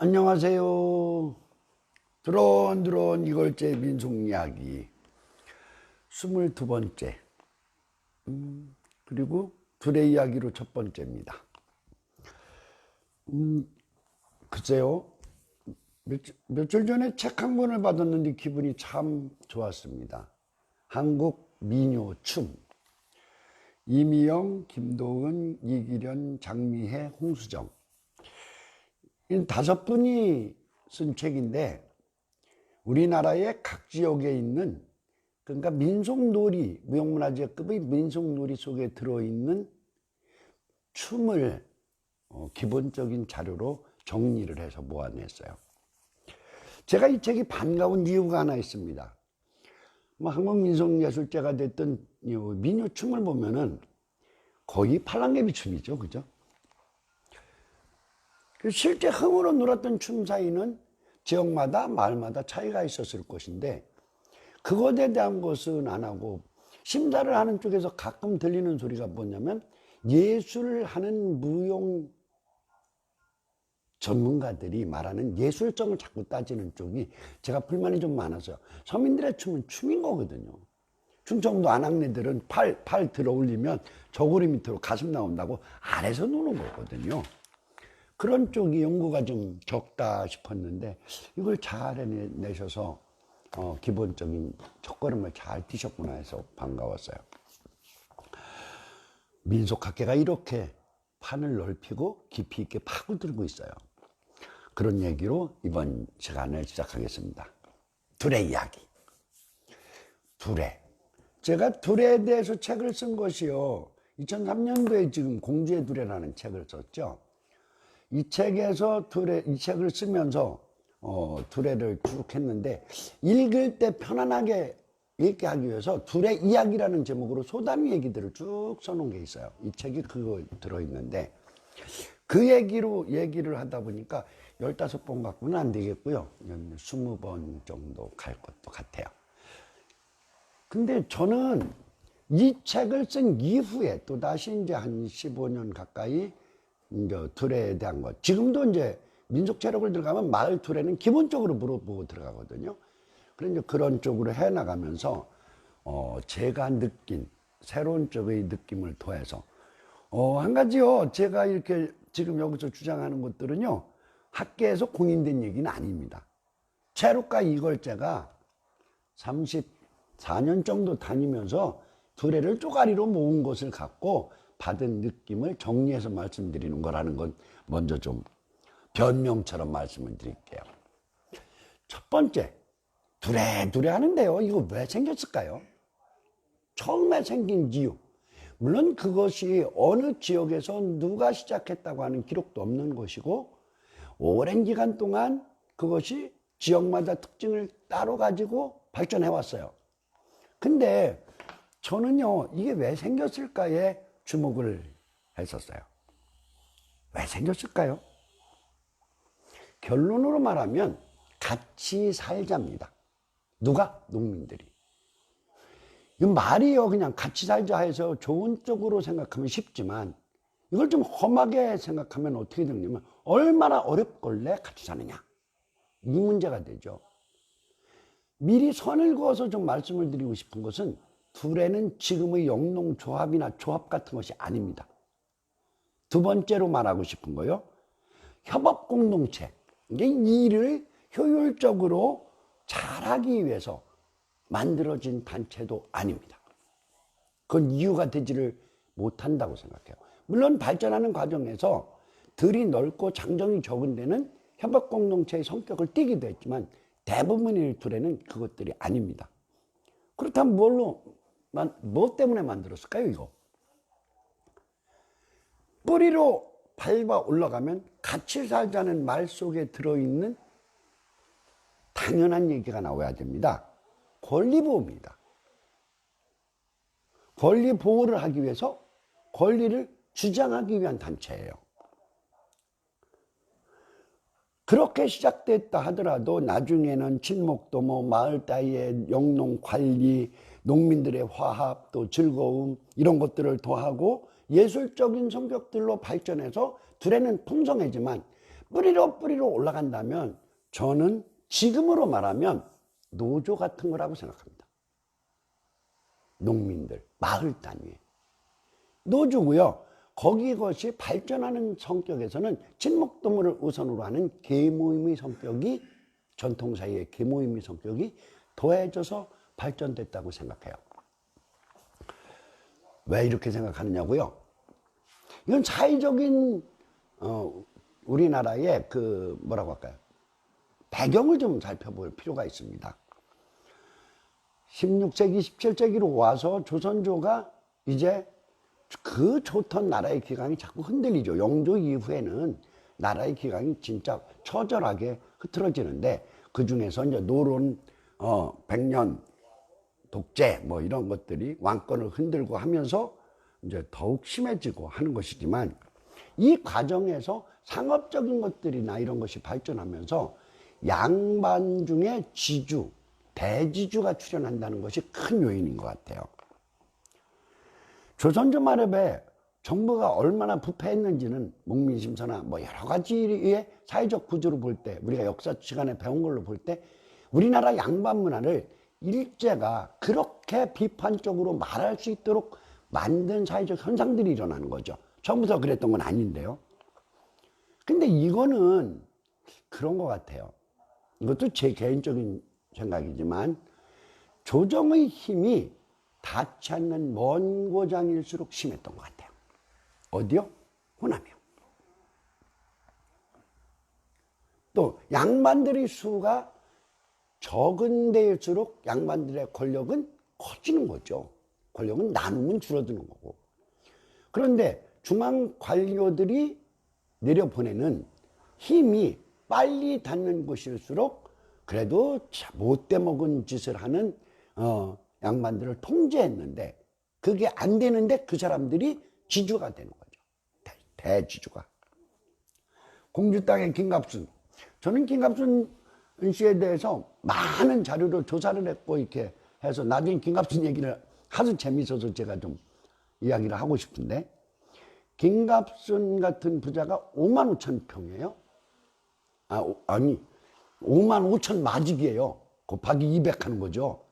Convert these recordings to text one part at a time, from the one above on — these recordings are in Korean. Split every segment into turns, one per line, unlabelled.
안녕하세요. 드론드론 이걸째 민속이야기 22번째 그리고 둘의 이야기로 첫 번째입니다. 글쎄요, 며칠 전에 책 한 권을 받았는데 기분이 참 좋았습니다. 한국 민요 춤, 이미영, 김도은, 이기련, 장미혜, 홍수정, 이 5분이 쓴 책인데 우리나라의 각 지역에 있는, 그러니까 민속놀이, 무형문화재급의 민속놀이 속에 들어있는 춤을 기본적인 자료로 정리를 해서 모아냈어요. 제가 이 책이 반가운 이유가 하나 있습니다. 한국민속예술제가 됐던 민요춤을 보면은 거의 팔랑개비 춤이죠, 그죠? 실제 흥으로 놀았던 춤 사이는 지역마다 마을마다 차이가 있었을 것인데 그것에 대한 것은 안 하고 심사를 하는 쪽에서 가끔 들리는 소리가 뭐냐면 예술을 하는 무용 전문가들이 말하는 예술성을 자꾸 따지는 쪽이 제가 불만이 좀 많아서요. 서민들의 춤은 춤인 거거든요. 충청도 안악내들은 팔 들어 올리면 저고리 밑으로 가슴 나온다고 아래서 노는 거거든요. 그런 쪽이 연구가 좀 적다 싶었는데 이걸 잘 해내셔서 기본적인 첫걸음을 잘 뛰셨구나 해서 반가웠어요. 민속학계가 이렇게 판을 넓히고 깊이 있게 파고들고 있어요. 그런 얘기로 이번 시간을 시작하겠습니다. 둘의 이야기. 둘의. 제가 둘에 대해서 책을 쓴 것이요, 2003년도에 지금 공주의 둘에라는 책을 썼죠. 이 책에서 이 책을 쓰면서 둘레를 쭉 했는데 읽을 때 편안하게 읽게 하기 위해서 둘의 이야기라는 제목으로 소담이 얘기들을 쭉 써놓은 게 있어요. 이 책이 그거 들어있는데 그 얘기를 하다 보니까 15번 갖고는 안 되겠고요. 20번 정도 갈 것도 같아요. 근데 저는 이 책을 쓴 이후에 또다시 이제 한 15년 가까이 이제 둘에 대한 것. 지금도 이제 민속 체력을 들어가면 마을 둘에는 기본적으로 물어보고 들어가거든요. 그래서 이제 그런 쪽으로 해 나가면서 제가 느낀 새로운 쪽의 느낌을 더해서 한 가지요. 제가 이렇게 지금 여기서 주장하는 것들은요, 학계에서 공인된 얘기는 아닙니다. 체육과 이걸제가 34년 정도 다니면서 둘레를 쪼가리로 모은 것을 갖고 받은 느낌을 정리해서 말씀드리는 거라는 건 먼저 좀 변명처럼 말씀을 드릴게요. 첫 번째, 두레두레 하는데요. 이거 왜 생겼을까요? 처음에 생긴 이유. 물론 그것이 어느 지역에서 누가 시작했다고 하는 기록도 없는 것이고 오랜 기간 동안 그것이 지역마다 특징을 따로 가지고 발전해 왔어요. 근데 저는요, 이게 왜 생겼을까에 주목을 했었어요. 왜 생겼을까요? 결론으로 말하면 같이 살자입니다. 누가? 농민들이. 이 말이요, 그냥 같이 살자 해서 좋은 쪽으로 생각하면 쉽지만 이걸 좀 험하게 생각하면 어떻게 되냐면 얼마나 어렵걸래 같이 사느냐, 이 문제가 되죠. 미리 선을 그어서 좀 말씀을 드리고 싶은 것은 둘에는 지금의 영농조합이나 조합 같은 것이 아닙니다. 두 번째로 말하고 싶은 거요, 협업공동체. 이게 일을 효율적으로 잘하기 위해서 만들어진 단체도 아닙니다. 그건 이유가 되지를 못한다고 생각해요. 물론 발전하는 과정에서 들이 넓고 장정이 적은 데는 협업공동체의 성격을 띠기도 했지만 대부분의 둘에는 그것들이 아닙니다. 그렇다면 뭐 때문에 만들었을까요, 이거? 뿌리로 밟아 올라가면 같이 살자는 말 속에 들어있는 당연한 얘기가 나와야 됩니다. 권리보호입니다. 권리보호를 하기 위해서 권리를 주장하기 위한 단체예요. 그렇게 시작됐다 하더라도 나중에는 친목도 마을 따위의 영농 관리, 농민들의 화합, 또 즐거움, 이런 것들을 더하고 예술적인 성격들로 발전해서 둘에는 풍성하지만 뿌리로 올라간다면 저는 지금으로 말하면 노조 같은 거라고 생각합니다. 농민들, 마을 단위. 노조고요. 거기 것이 발전하는 성격에서는 친목도모를 우선으로 하는 계모임의 성격이, 전통사회의 계모임의 성격이 더해져서 발전됐다고 생각해요. 왜 이렇게 생각하느냐고요? 이건 사회적인 우리나라의 그 뭐라고 할까요? 배경을 좀 살펴볼 필요가 있습니다. 16세기, 17세기로 와서 조선조가 이제 그 좋던 나라의 기강이 자꾸 흔들리죠. 영조 이후에는 나라의 기강이 진짜 처절하게 흐트러지는데, 그 중에서 이제 노론, 백년 독재 뭐 이런 것들이 왕권을 흔들고 하면서 이제 더욱 심해지고 하는 것이지만, 이 과정에서 상업적인 것들이나 이런 것이 발전하면서 양반 중에 지주, 대지주가 출현한다는 것이 큰 요인인 것 같아요. 조선조 말에 정부가 얼마나 부패했는지는 목민심서나 뭐 여러 가지의 사회적 구조를 볼 때, 우리가 역사 시간에 배운 걸로 볼 때 우리나라 양반 문화를 일제가 그렇게 비판적으로 말할 수 있도록 만든 사회적 현상들이 일어나는 거죠. 처음부터 그랬던 건 아닌데요. 근데 이거는 그런 것 같아요. 이것도 제 개인적인 생각이지만, 조정의 힘이 닿지 않는 먼 고장일수록 심했던 것 같아요. 어디요? 호남이요. 또 양반들의 수가 적은 데일수록 양반들의 권력은 커지는 거죠. 권력은 나누면 줄어드는 거고. 그런데 중앙 관료들이 내려보내는 힘이 빨리 닿는 곳일수록 그래도 못돼 먹은 짓을 하는 양반들을 통제했는데, 그게 안 되는데 그 사람들이 지주가 되는 거죠. 대지주가. 공주 땅의 김갑순. 저는 김갑순 씨에 대해서 많은 자료를 조사를 했고 이렇게 해서 나중에 김갑순 얘기를 하도 재밌어서 제가 좀 이야기를 하고 싶은데, 김갑순 같은 부자가 5만 5천 평이에요. 아니 5만 5천 마직이에요. 곱하기 200 하는 거죠.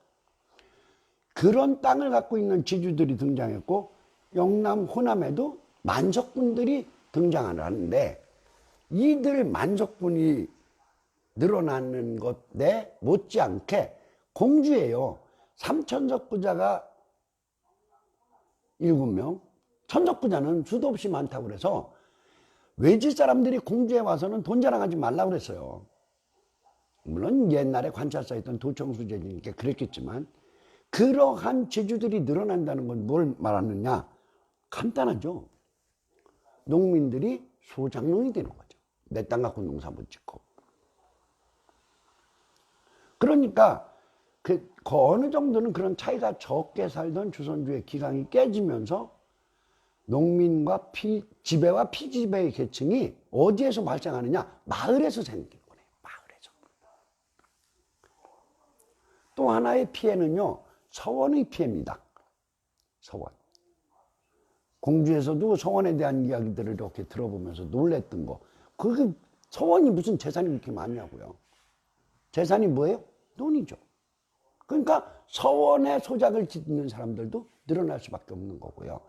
그런 땅을 갖고 있는 지주들이 등장했고, 영남, 호남에도 만석군들이 등장을 하는데, 이들 만석군이 늘어나는 것에 못지않게 공주예요. 삼천석 부자가 7명, 천석 부자는 수도 없이 많다고 그래서 외지 사람들이 공주에 와서는 돈 자랑하지 말라고 그랬어요. 물론 옛날에 관찰사에 있던 도청수제니까 그랬겠지만, 그러한 제주들이 늘어난다는 건 뭘 말하느냐? 간단하죠. 농민들이 소장농이 되는 거죠. 내 땅 갖고 농사 못 짓고. 그러니까 그 어느 정도는 그런 차이가 적게 살던 조선주의 기강이 깨지면서 농민과 지배와 피지배의 계층이 어디에서 발생하느냐? 마을에서 생긴 거네요. 마을에서. 또 하나의 피해는요, 서원의 피해입니다. 서원. 공주에서도 서원에 대한 이야기들을 이렇게 들어보면서 놀랬던 거. 그 서원이 무슨 재산이 그렇게 많냐고요. 재산이 뭐예요? 돈이죠. 그러니까 서원에 소작을 짓는 사람들도 늘어날 수밖에 없는 거고요.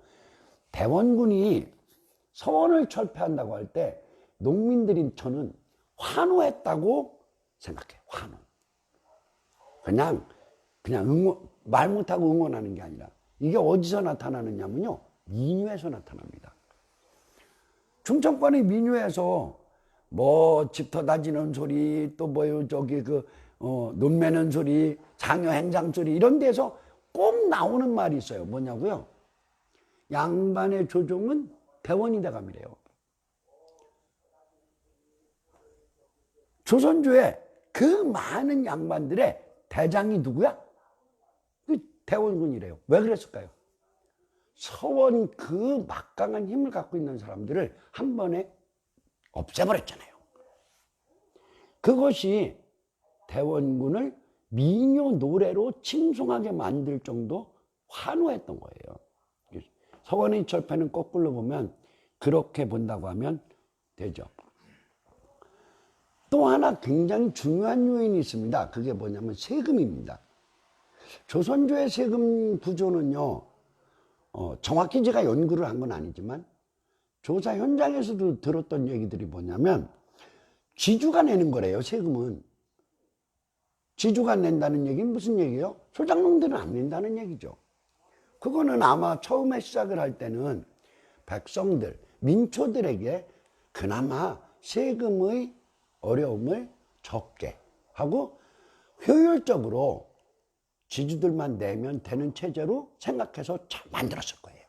대원군이 서원을 철폐한다고 할 때 농민들이 저는 환호했다고 생각해요. 환호. 그냥 말 못하고 응원하는 게 아니라, 이게 어디서 나타나느냐면요, 민요에서 나타납니다. 충청권의 민요에서 뭐 집터 다지는 소리, 또 뭐요 저기 논 매는 소리, 장여 행장 소리, 이런 데서 꼭 나오는 말이 있어요. 뭐냐고요? 양반의 조종은 대원이 돼감이래요. 조선조에 그 많은 양반들의 대장이 누구야? 그 대원군이래요. 왜 그랬을까요? 서원 그 막강한 힘을 갖고 있는 사람들을 한 번에 없애버렸잖아요. 그것이 대원군을 민요 노래로 칭송하게 만들 정도 환호했던 거예요. 서원의 철폐는 거꾸로 보면 그렇게 본다고 하면 되죠. 또 하나 굉장히 중요한 요인이 있습니다. 그게 뭐냐면 세금입니다. 조선조의 세금 구조는요, 정확히 제가 연구를 한 건 아니지만 조사 현장에서도 들었던 얘기들이 뭐냐면 지주가 내는 거래요, 세금은. 지주가 낸다는 얘기는 무슨 얘기예요? 소작농들은 안 낸다는 얘기죠. 그거는 아마 처음에 시작을 할 때는 백성들, 민초들에게 그나마 세금의 어려움을 적게 하고 효율적으로 지주들만 내면 되는 체제로 생각해서 만들었을 거예요.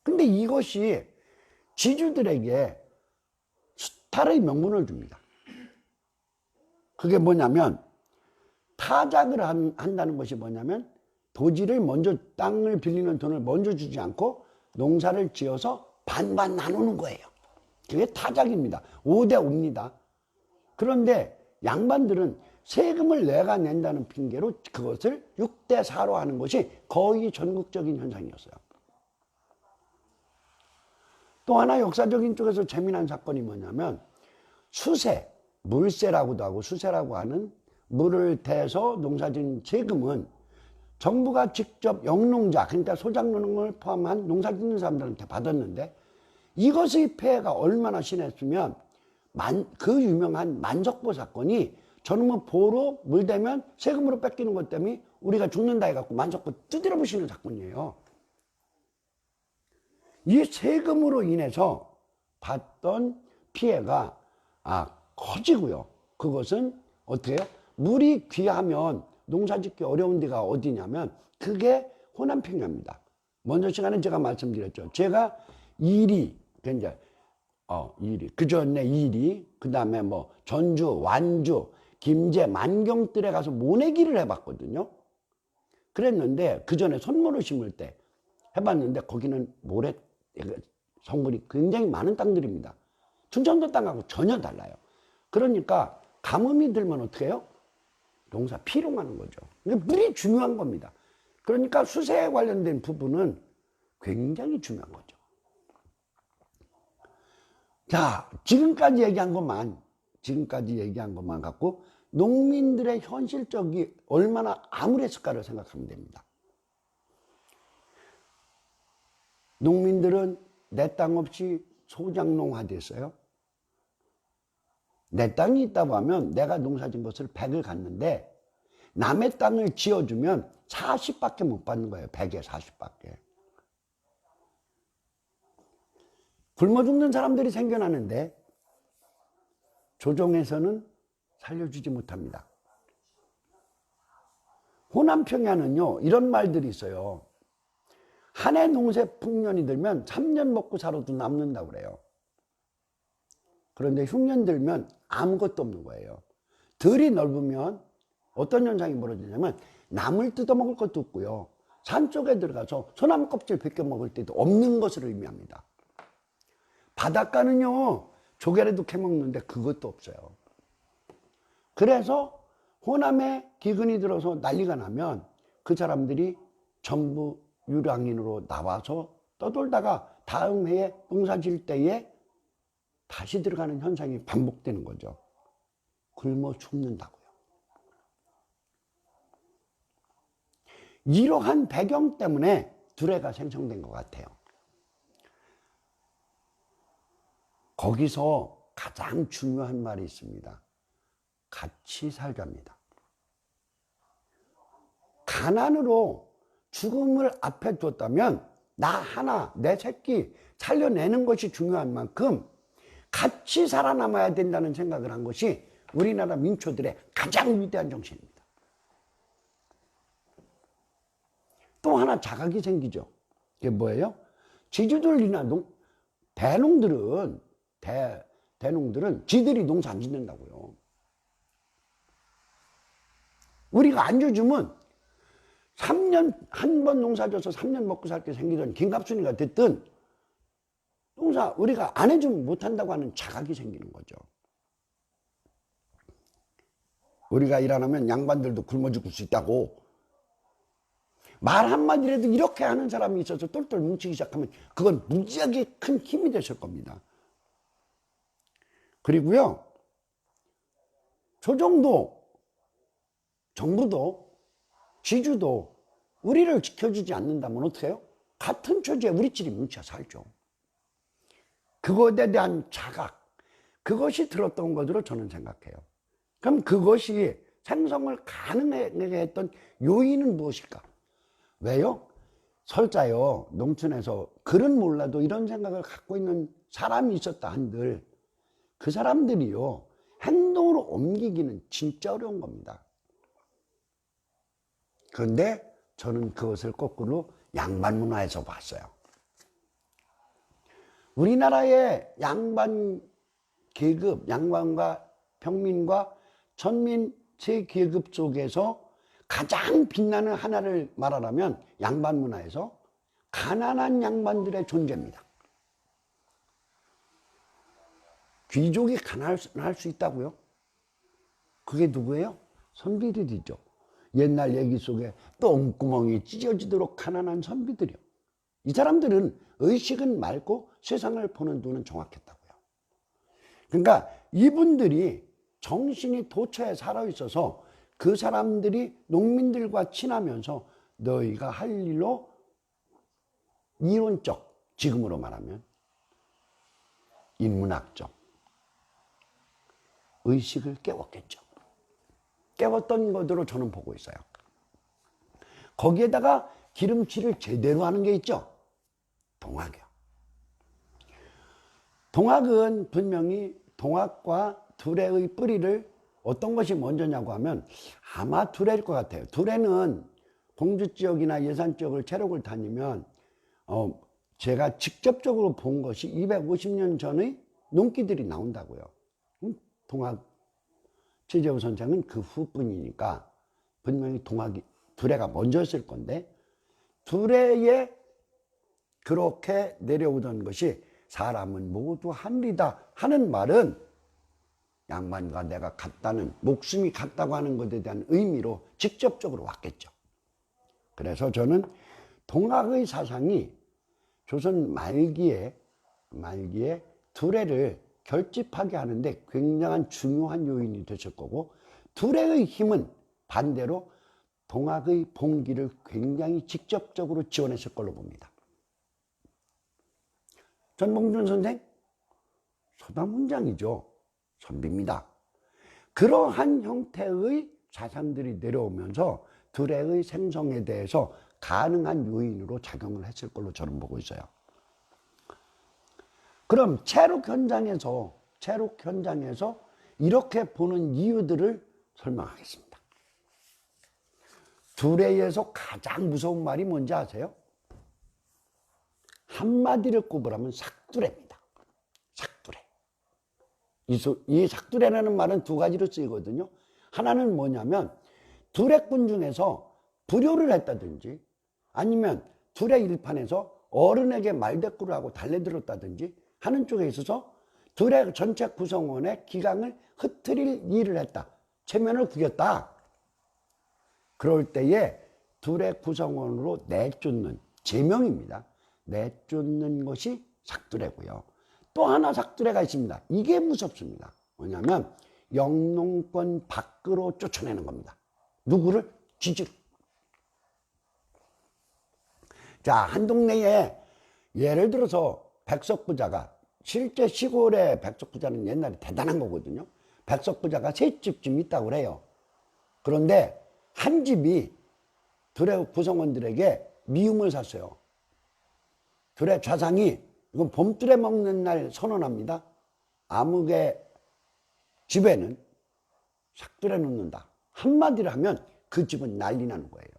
근데 이것이 지주들에게 수탈의 명분을 줍니다. 그게 뭐냐면 타작을 한다는 것이 뭐냐면 도지를 먼저, 땅을 빌리는 돈을 먼저 주지 않고 농사를 지어서 반반 나누는 거예요. 그게 타작입니다. 5대 5입니다. 그런데 양반들은 세금을 내가 낸다는 핑계로 그것을 6대 4로 하는 것이 거의 전국적인 현상이었어요. 또 하나 역사적인 쪽에서 재미난 사건이 뭐냐면 수세, 물세라고도 하고 수세라고 하는 물을 대서 농사진 세금은 정부가 직접 영농자, 그러니까 소작농을 포함한 농사짓는 사람들한테 받았는데 이것의 폐해가 얼마나 심했으면 그 유명한 만석보 사건이 저놈의 보로 물대면 세금으로 뺏기는 것 때문에 우리가 죽는다 해갖고 만석보 두드려 부시는 사건이에요. 이 세금으로 인해서 받던 피해가 커지고요. 그것은 어떻게 해요? 물이 귀하면 농사짓기 어려운 데가 어디냐면 그게 호남평야입니다. 먼저 시간에 제가 말씀드렸죠. 제가 이리, 그 전에 이리, 그 다음에 뭐 전주, 완주, 김제, 만경뜰에 가서 모내기를 해봤거든요. 그랬는데 그 전에 손모를 심을 때 해봤는데 거기는 모래 성분이 굉장히 많은 땅들입니다. 춘천도 땅하고 전혀 달라요. 그러니까 가뭄이 들면 어떻게 해요? 농사 피롱하는 거죠. 물이 중요한 겁니다. 그러니까 수세에 관련된 부분은 굉장히 중요한 거죠. 자, 지금까지 얘기한 것만 갖고 농민들의 현실적이 얼마나 암울했을까를 생각하면 됩니다. 농민들은 내 땅 없이 소작농화 됐어요. 내 땅이 있다고 하면 내가 농사진 것을 100을 갖는데 남의 땅을 지어주면 40밖에 못 받는 거예요. 100에 40밖에. 굶어 죽는 사람들이 생겨나는데 조정에서는 살려주지 못합니다. 호남평야는요, 이런 말들이 있어요. 한 해 농사 풍년이 들면 3년 먹고 살아도 남는다고 그래요. 그런데 흉년 들면 아무것도 없는 거예요. 들이 넓으면 어떤 현상이 벌어지냐면 나물 뜯어먹을 것도 없고요. 산 쪽에 들어가서 소나무 껍질 벗겨 먹을 때도 없는 것을 의미합니다. 바닷가는요, 조개라도 캐먹는데 그것도 없어요. 그래서 호남에 기근이 들어서 난리가 나면 그 사람들이 전부 유랑인으로 나와서 떠돌다가 다음 해에 농사 질 때에 다시 들어가는 현상이 반복되는 거죠. 굶어 죽는다고요. 이러한 배경 때문에 두레가 생성된 것 같아요. 거기서 가장 중요한 말이 있습니다. 같이 살자입니다. 가난으로 죽음을 앞에 뒀다면 나 하나, 내 새끼 살려내는 것이 중요한 만큼 같이 살아남아야 된다는 생각을 한 것이 우리나라 민초들의 가장 위대한 정신입니다. 또 하나 자각이 생기죠. 그게 뭐예요? 지주들이나 대농들은 지들이 농사 안 짓는다고요. 우리가 안 줘주면 3년 한 번 농사 져서 3년 먹고 살게 생기던 김갑순이가 됐든 농사 우리가 안 해주면 못한다고 하는 자각이 생기는 거죠. 우리가 일 안 하면 양반들도 굶어 죽을 수 있다고 말 한마디라도 이렇게 하는 사람이 있어서 똘똘 뭉치기 시작하면 그건 무지하게 큰 힘이 되실 겁니다. 그리고요, 조정도, 정부도, 지주도 우리를 지켜주지 않는다면 어떻게 해요? 같은 처지에 우리끼리 뭉쳐 살죠. 그것에 대한 자각, 그것이 들었던 것으로 저는 생각해요. 그럼 그것이 생성을 가능하게 했던 요인은 무엇일까? 왜요? 설자요, 농촌에서 글은 몰라도 이런 생각을 갖고 있는 사람이 있었다 한들 그 사람들이요, 행동으로 옮기기는 진짜 어려운 겁니다. 그런데 저는 그것을 거꾸로 양반 문화에서 봤어요. 우리나라의 양반 계급, 양반과 평민과 천민 세 계급 속에서 가장 빛나는 하나를 말하라면 양반 문화에서 가난한 양반들의 존재입니다. 귀족이 가난할 수 있다고요? 그게 누구예요? 선비들이죠. 옛날 얘기 속에 똥구멍이 찢어지도록 가난한 선비들이요. 이 사람들은 의식은 맑고 세상을 보는 눈은 정확했다고요. 그러니까 이분들이 정신이 도처에 살아있어서 그 사람들이 농민들과 친하면서 너희가 할 일로 이론적, 지금으로 말하면 인문학적 의식을 깨웠겠죠. 깨웠던 것으로 저는 보고 있어요. 거기에다가 기름칠을 제대로 하는 게 있죠. 동학이요. 동학은 분명히 동학과 두레의 뿌리를 어떤 것이 먼저냐고 하면 아마 두레일 것 같아요. 두레는 공주 지역이나 예산 지역을 체록을 다니면 제가 직접적으로 본 것이 250년 전의 농기들이 나온다고요. 동학 최재호 선생은 그 후분이니까 분명히 동학이 두레가 먼저였을 건데, 두레에 그렇게 내려오던 것이 사람은 모두 한리다 하는 말은 양반과 내가 같다는, 목숨이 같다고 하는 것에 대한 의미로 직접적으로 왔겠죠. 그래서 저는 동학의 사상이 조선 말기에 두레를 결집하게 하는데 굉장한 중요한 요인이 됐을 거고, 두레의 힘은 반대로 동학의 봉기를 굉장히 직접적으로 지원했을 걸로 봅니다. 전봉준 선생, 서당문장이죠. 선비입니다. 그러한 형태의 사상들이 내려오면서 두레의 생성에 대해서 가능한 요인으로 작용을 했을 걸로 저는 보고 있어요. 그럼 체록 현장에서 이렇게 보는 이유들을 설명하겠습니다. 두레에서 가장 무서운 말이 뭔지 아세요? 한마디를 꼽으라면 삭두레입니다. 삭두레. 이 삭두레라는 말은 두 가지로 쓰이거든요. 하나는 뭐냐면 두레꾼 중에서 불효를 했다든지, 아니면 두레 일판에서 어른에게 말대꾸를 하고 달래들었다든지 하는 쪽에 있어서 두레 전체 구성원의 기강을 흐트릴 일을 했다. 체면을 구겼다. 그럴 때에 두레 구성원으로 내쫓는, 제명입니다. 내쫓는 것이 삭두레고요. 또 하나 삭두레가 있습니다. 이게 무섭습니다. 뭐냐면 영농권 밖으로 쫓아내는 겁니다. 누구를? 지주를. 자, 한 동네에 예를 들어서 백석부자가, 실제 시골의 백석부자는 옛날에 대단한 거거든요. 백석부자가 세 집쯤 있다고 그래요. 그런데 한 집이 두레 구성원들에게 미움을 샀어요. 두레 좌상이 이건 봄두레 먹는 날 선언합니다. 아무개 집에는 삭두레 놓는다. 한마디를 하면 그 집은 난리 나는 거예요.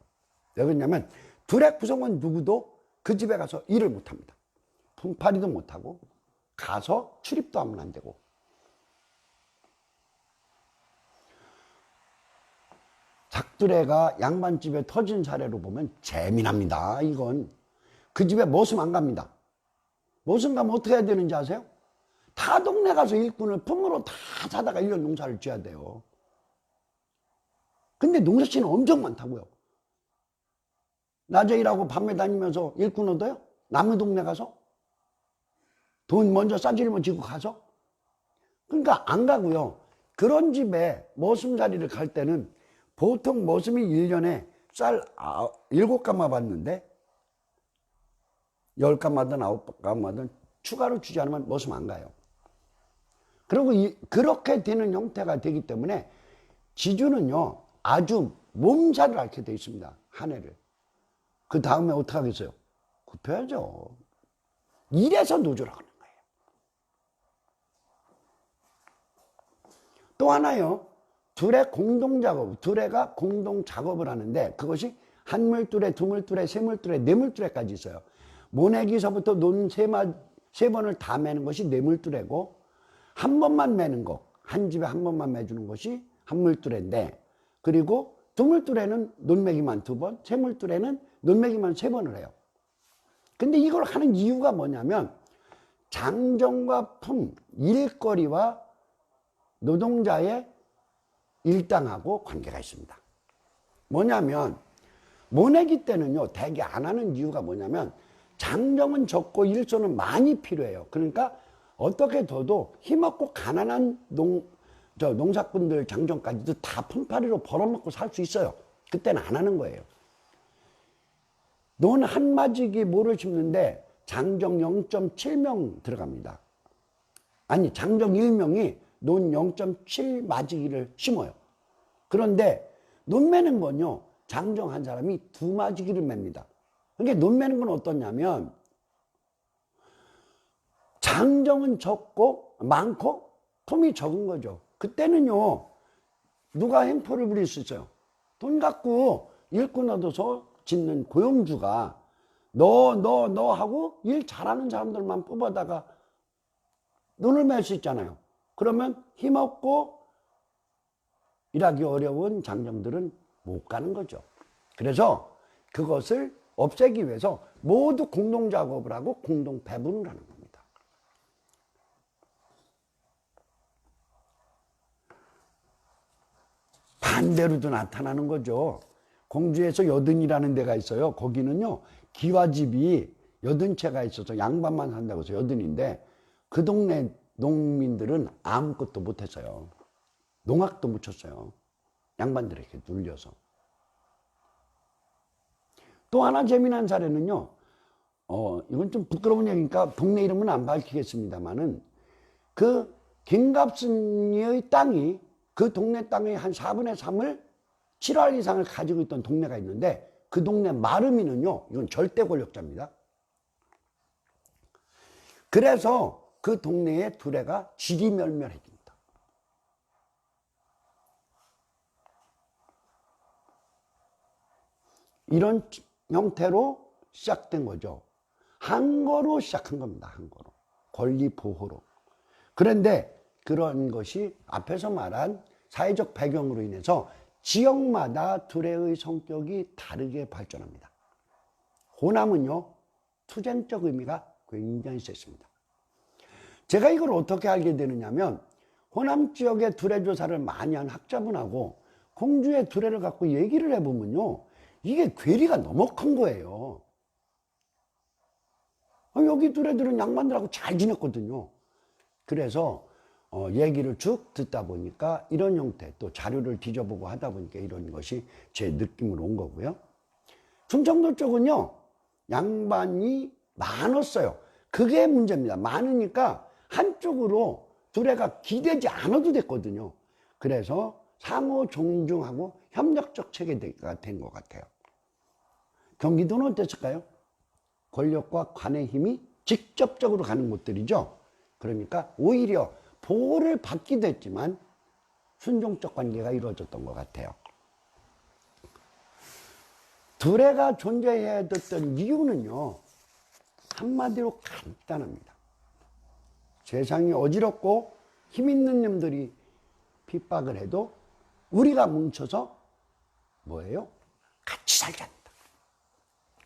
왜 그러냐면 두레 구성원 누구도 그 집에 가서 일을 못합니다. 품팔이도 못하고 가서 출입도 하면 안 되고. 삭두레가 양반집에 터진 사례로 보면 재미납니다. 이건 그 집에 모습 안 갑니다. 모습 가면 어떻게 해야 되는지 아세요? 다 동네 가서 일꾼을 품으로 다 사다가 1년 농사를 지어야 돼요. 근데 농사씨는 엄청 많다고요. 낮에 일하고 밤에 다니면서 일꾼 얻어요? 남의 동네 가서? 돈 먼저 싸질면 지고 가서? 그러니까 안 가고요. 그런 집에 머슴살이를 갈 때는 보통 머슴이 1년에 쌀 7가마 받는데 10가마든 9가마든 추가로 주지 않으면 머슴 안 가요. 그리고 그렇게 되는 형태가 되기 때문에 지주는요 아주 몸살을 앓게 되어 있습니다. 한 해를. 그 다음에 어떻게 하겠어요? 굽혀야죠. 이래서 노조라고 하는 거예요. 또 하나요. 둘의 공동작업, 둘애가 공동작업을 하는데 그것이 한물둘에, 두물둘에, 세물둘에, 네물둘에까지 있어요. 모내기서부터 논 세 번을 다 매는 것이 네물둘에고 한 번만 매는 거, 한 집에 한 번만 매주는 것이 한물둘인데 그리고 두물둘에는 논매기만 2번, 세물둘에는 논매기만 3번을 해요. 근데 이걸 하는 이유가 뭐냐면 장정과 품, 일거리와 노동자의 일당하고 관계가 있습니다. 뭐냐면 모내기 때는요 대개 안 하는 이유가 뭐냐면 장정은 적고 일손은 많이 필요해요. 그러니까 어떻게 둬도 힘없고 가난한 농사꾼들 장정까지도 다 품팔이로 벌어먹고 살 수 있어요. 그때는 안 하는 거예요. 논 한 마지기 모를 심는데 장정 0.7명 들어갑니다. 아니 장정 1명이 논 0.7 마지기를 심어요. 그런데 논 매는 건요 장정 한 사람이 2마지기를 맵니다. 그러니까 논 매는 건 어떠냐면 장정은 적고 많고 품이 적은 거죠. 그때는요 누가 행포를 부릴 수 있어요? 돈 갖고 일꾼 얻어서 짓는 고용주가 너 하고 일 잘하는 사람들만 뽑아다가 논을 맬 수 있잖아요. 그러면 힘없고 일하기 어려운 장정들은 못 가는 거죠. 그래서 그것을 없애기 위해서 모두 공동작업을 하고 공동배분을 하는 겁니다. 반대로도 나타나는 거죠. 공주에서 여든이라는 데가 있어요. 거기는요 기와집이 80채가 있어서 양반만 산다고 해서 여든인데 그 동네 농민들은 아무것도 못했어요. 농악도 못 쳤어요. 양반들에게 눌려서. 또 하나 재미난 사례는요 이건 좀 부끄러운 얘기니까 동네 이름은 안 밝히겠습니다만은 그 김갑순이의 땅이 그 동네 땅의 한 4분의 3을 7할 이상을 가지고 있던 동네가 있는데 그 동네 마르미는요 이건 절대 권력자입니다. 그래서 그 동네의 두레가 지리멸멸해집니다. 이런 형태로 시작된 거죠. 항거로 시작한 겁니다. 항거로. 권리 보호로. 그런데 그런 것이 앞에서 말한 사회적 배경으로 인해서 지역마다 두레의 성격이 다르게 발전합니다. 호남은요 투쟁적 의미가 굉장히 세습니다. 제가 이걸 어떻게 알게 되느냐면 호남 지역의 두레 조사를 많이 한 학자분하고 공주의 두레를 갖고 얘기를 해보면요 이게 괴리가 너무 큰 거예요. 여기 두레들은 양반들하고 잘 지냈거든요. 그래서 얘기를 쭉 듣다 보니까 이런 형태, 또 자료를 뒤져보고 하다 보니까 이런 것이 제 느낌으로 온 거고요. 충청도 쪽은요 양반이 많았어요. 그게 문제입니다. 많으니까 한쪽으로 두레가 기대지 않아도 됐거든요. 그래서 상호 존중하고 협력적 체계가 된 것 같아요. 경기도는 어땠을까요? 권력과 관의 힘이 직접적으로 가는 곳들이죠. 그러니까 오히려 보호를 받기도 했지만 순종적 관계가 이루어졌던 것 같아요. 두레가 존재해야 됐던 이유는요 한마디로 간단합니다. 세상이 어지럽고 힘있는 놈들이 핍박을 해도 우리가 뭉쳐서 뭐예요? 같이 살자입니다.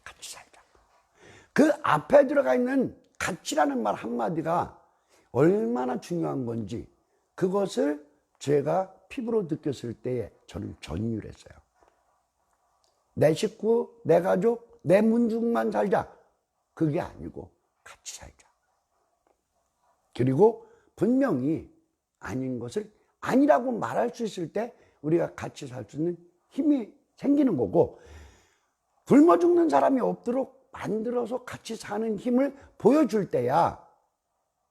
같이 살자. 그 앞에 들어가 있는 같이라는 말 한마디가 얼마나 중요한 건지 그것을 제가 피부로 느꼈을 때에 저는 전율했어요. 내 식구, 내 가족, 내 문중만 살자. 그게 아니고 같이 살자. 그리고 분명히 아닌 것을 아니라고 말할 수 있을 때 우리가 같이 살 수 있는 힘이 생기는 거고, 굶어 죽는 사람이 없도록 만들어서 같이 사는 힘을 보여줄 때야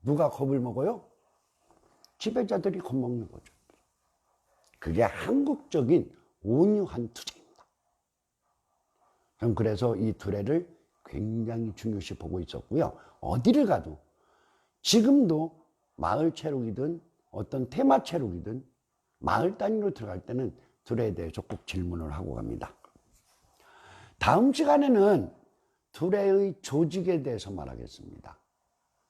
누가 겁을 먹어요? 지배자들이 겁먹는 거죠. 그게 한국적인 온유한 투쟁입니다. 저는 그래서 이 두레를 굉장히 중요시 보고 있었고요. 어디를 가도 지금도 마을 체육이든 어떤 테마 체육이든 마을 단위로 들어갈 때는 두레에 대해서 꼭 질문을 하고 갑니다. 다음 시간에는 두레의 조직에 대해서 말하겠습니다.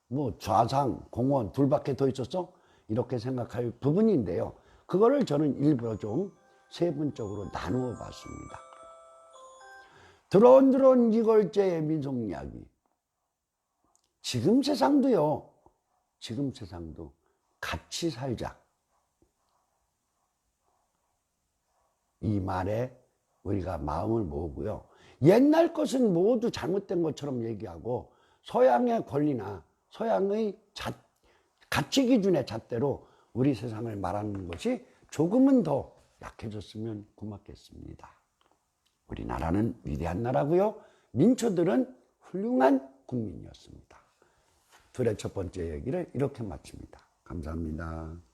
뭐 좌상, 공원 둘밖에 더 있었어? 이렇게 생각할 부분인데요. 그거를 저는 일부러 좀 세분적으로 나누어 봤습니다. 드론드론 이걸제의 민속 이야기. 지금 세상도요. 지금 세상도 같이 살자. 이 말에 우리가 마음을 모으고요. 옛날 것은 모두 잘못된 것처럼 얘기하고 서양의 권리나 서양의 가치 기준의 잣대로 우리 세상을 말하는 것이 조금은 더 약해졌으면 고맙겠습니다. 우리나라는 위대한 나라고요. 민초들은 훌륭한 국민이었습니다. 둘의 첫 번째 얘기를 이렇게 마칩니다. 감사합니다.